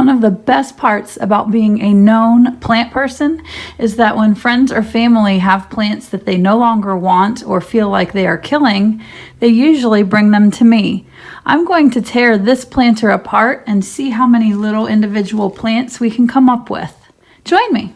One of the best parts about being a known plant person is that when friends or family have plants that they no longer want or feel like they are killing, they usually bring them to me. I'm going to tear this planter apart and see how many little individual plants we can come up with. Join me.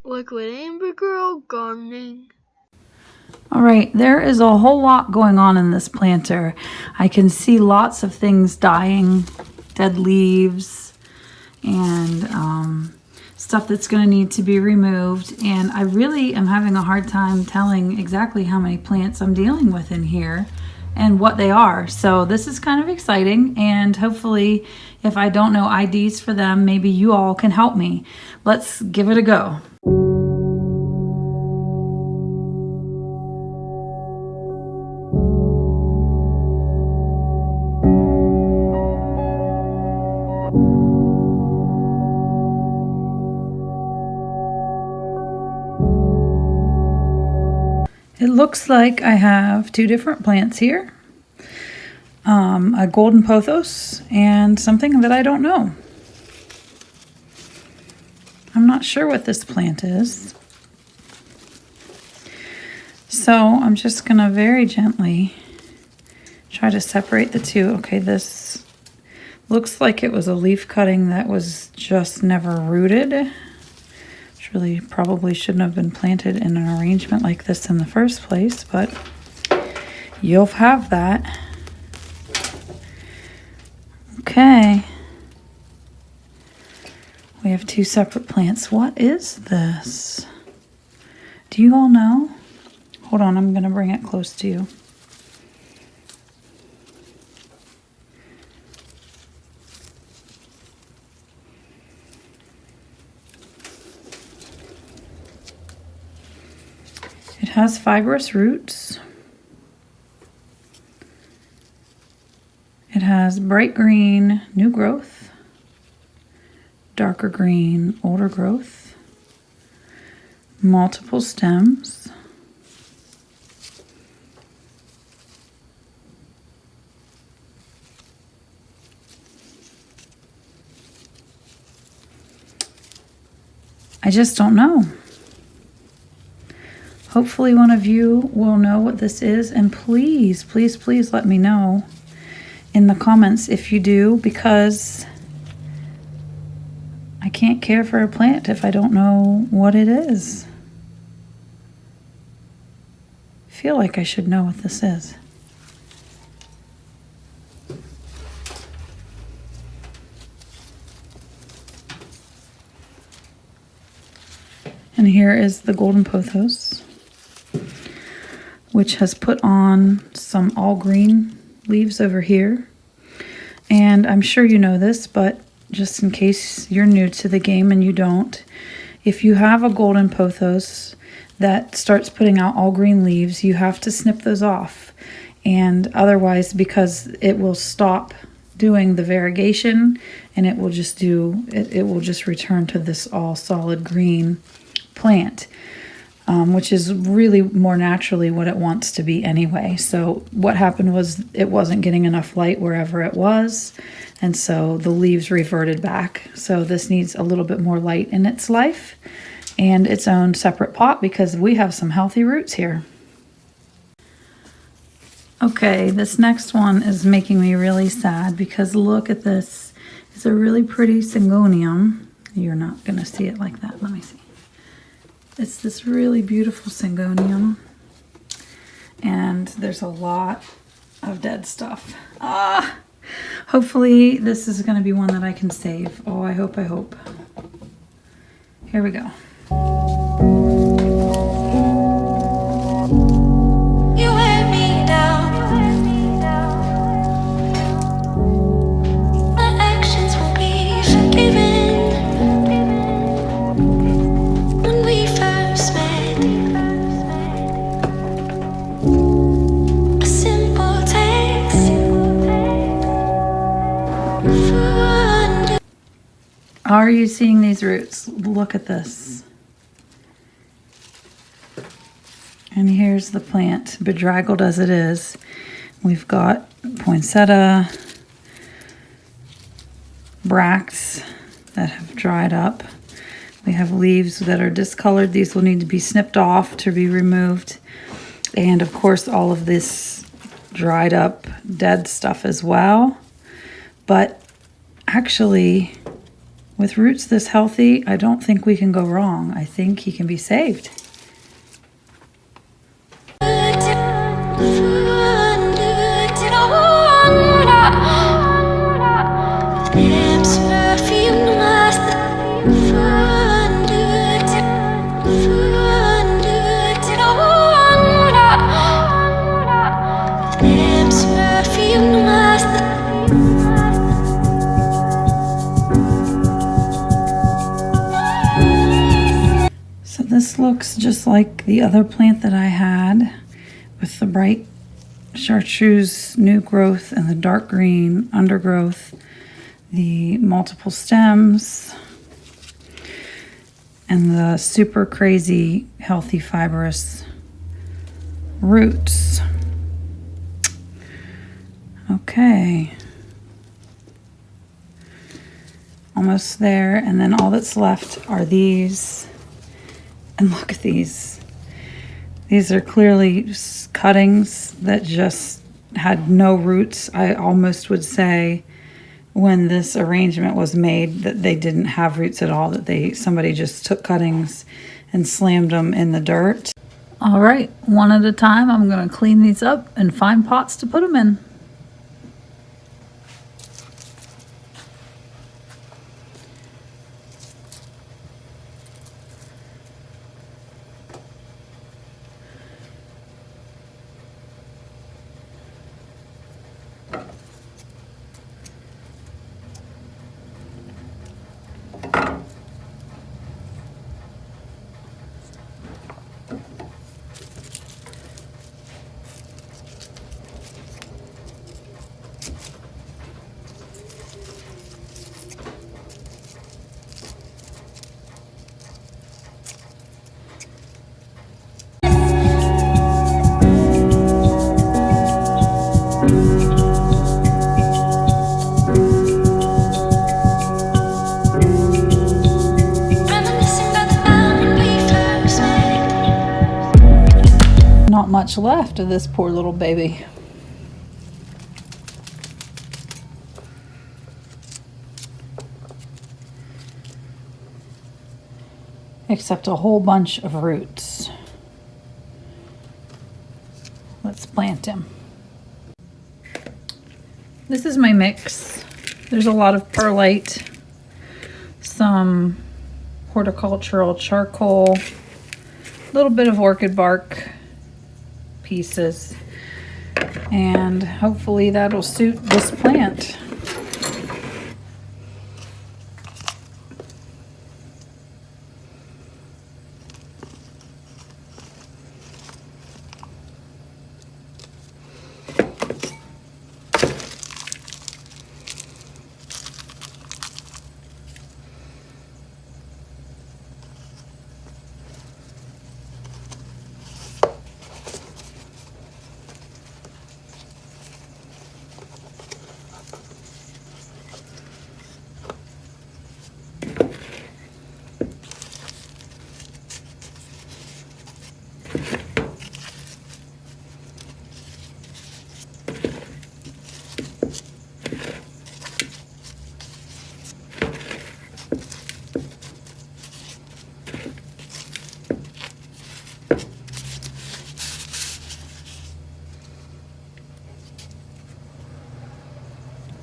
Liquid Amber Girl Gardening. All right, there is a whole lot going on in this planter. I can see lots of things dying, dead leaves, and stuff that's going to need to be removed. And I really am having a hard time telling exactly how many plants I'm dealing with in here and what they are. So this is kind of exciting, and hopefully if I don't know IDs for them, maybe you all can help me. Let's give it a go. It looks like I have two different plants here. A golden pothos and something that I don't know. I'm not sure what this plant is. So I'm just gonna very gently try to separate the two. Okay, this looks like it was a leaf cutting that was just never rooted. Which really probably shouldn't have been planted in an arrangement like this in the first place, but you'll have that. Okay. We have two separate plants. What is this? Do you all know? Hold on, I'm gonna bring it close to you. It has fibrous roots. It has bright green, new growth, darker green, older growth, multiple stems, I just don't know. Hopefully one of you will know what this is, and please, please, please let me know in the comments if you do, because I can't care for a plant if I don't know what it is. I feel like I should know what this is. And here is the golden pothos, which has put on some all green leaves over here. And I'm sure you know this, but just in case you're new to the game and you don't, if you have a golden pothos that starts putting out all green leaves, you have to snip those off. And otherwise, because it will stop doing the variegation and it will just return to this all solid green plant. Which is really more naturally what it wants to be anyway. So what happened was it wasn't getting enough light wherever it was, and so the leaves reverted back. So this needs a little bit more light in its life and its own separate pot, because we have some healthy roots here. Okay, this next one is making me really sad, because look at this. It's a really pretty syngonium. You're not going to see it like that. Let me see. It's this really beautiful syngonium, and there's a lot of dead stuff. Hopefully this is going to be one that I can save. Oh, I hope. Here we go. You wear me down. My actions will be forgiven. Are you seeing these roots? Look at this. And here's the plant, bedraggled as it is. We've got poinsettia, bracts that have dried up. We have leaves that are discolored. These will need to be snipped off to be removed. And of course, all of this dried up dead stuff as well. But actually, with roots this healthy, I don't think we can go wrong. I think he can be saved. So this looks just like the other plant that I had with the bright chartreuse new growth and the dark green undergrowth, the multiple stems, and the super crazy healthy fibrous roots. Okay. Almost there, and then all that's left are these. And look at these. These are clearly cuttings that just had no roots. I almost would say when this arrangement was made that they didn't have roots at all, that somebody just took cuttings and slammed them in the dirt. All right, one at a time, I'm going to clean these up and find pots to put them in. Not much left of this poor little baby. Except a whole bunch of roots. Let's plant him. This is my mix. There's a lot of perlite, some horticultural charcoal, a little bit of orchid bark pieces, and hopefully that'll suit this plant.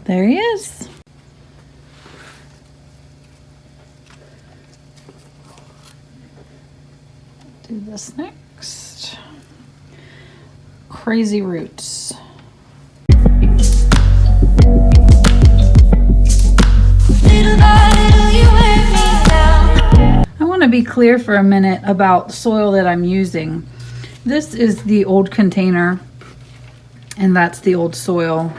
There he is. Do this next. Crazy roots. I want to be clear for a minute about the soil that I'm using. This is the old container, and that's the old soil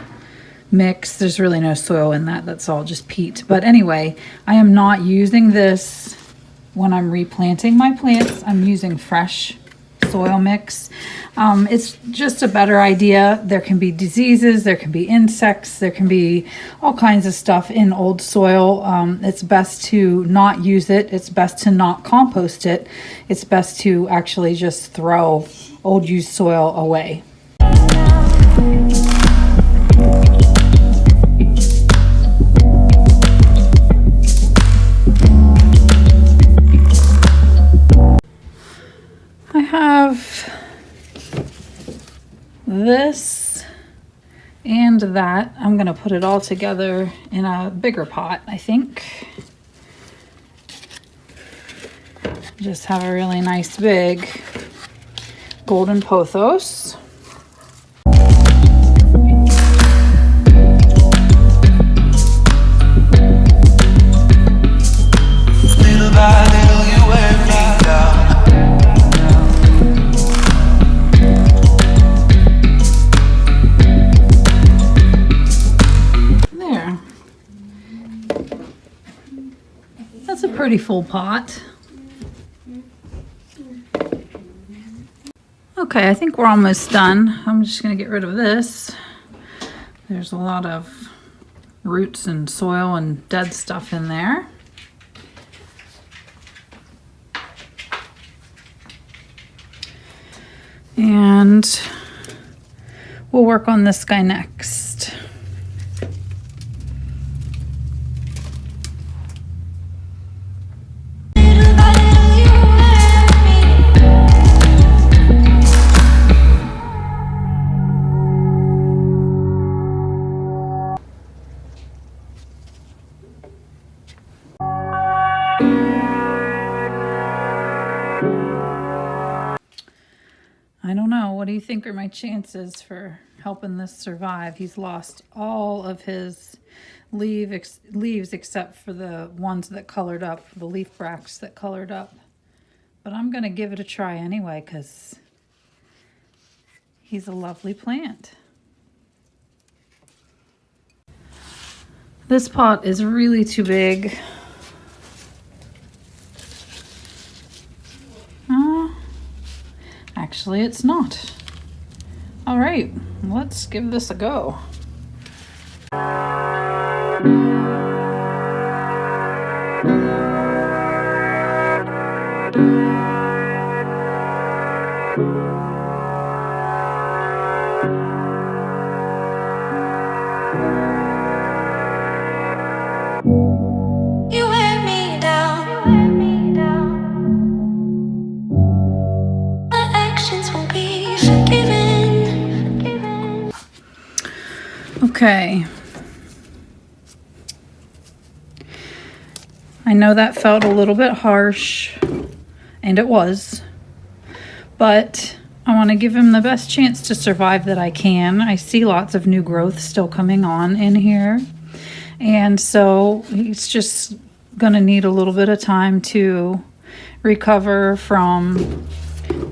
mix. There's really no soil in that. That's all just peat. But anyway, I am not using this when I'm replanting my plants. I'm using fresh soil mix. It's just a better idea. There can be diseases, there can be insects, there can be all kinds of stuff in old soil. It's best to not use it. It's best to not compost it. It's best to actually just throw old used soil away. I have this and that. I'm going to put it all together in a bigger pot, I think. Just have a really nice big golden pothos. Little by little you wear me down. There. That's a pretty full pot. Okay, I think we're almost done. I'm just going to get rid of this. There's a lot of roots and soil and dead stuff in there. And we'll work on this guy next. Little by little you wear me. I don't know. What do you think are my chances for helping this survive? He's lost all of his leaves except for the ones that colored up, the leaf bracts that colored up. But I'm going to give it a try anyway because he's a lovely plant. This pot is really too big. Actually, it's not. All right, let's give this a go. You wear me down. My actions won't be forgiven. Okay. I know that felt a little bit harsh, and it was, but I want to give him the best chance to survive that I can. I see lots of new growth still coming on in here, and so he's just going to need a little bit of time to recover from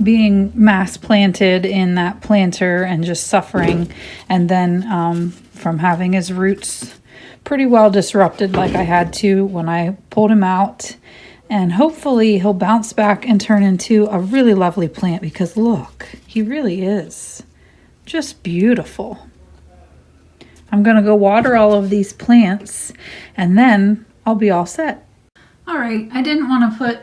being mass planted in that planter and just suffering, and then from having his roots pretty well disrupted like I had to when I pulled him out. And hopefully he'll bounce back and turn into a really lovely plant, because look, he really is just beautiful. I'm going to go water all of these plants and then I'll be all set. All right, I didn't want to put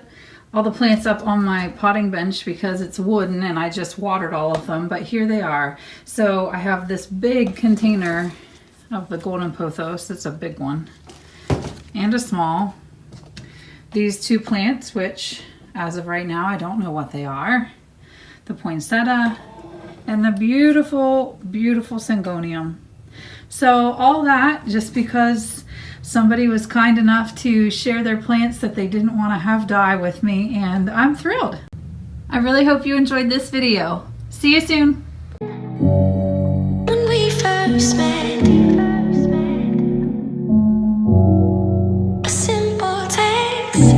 all the plants up on my potting bench because it's wooden and I just watered all of them, but here they are. So I have this big container of the golden pothos. It's a big one and a small. These two plants, which as of right now I don't know what they are, the poinsettia and the beautiful, beautiful syngonium. So all that just because somebody was kind enough to share their plants that they didn't want to have die with me, and I'm thrilled. I really hope you enjoyed this video. See you soon. When we first met, a simple text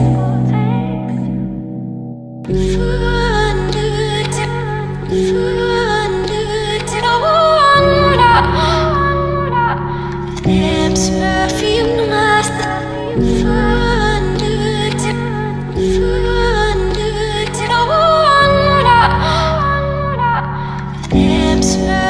Perfume Hamster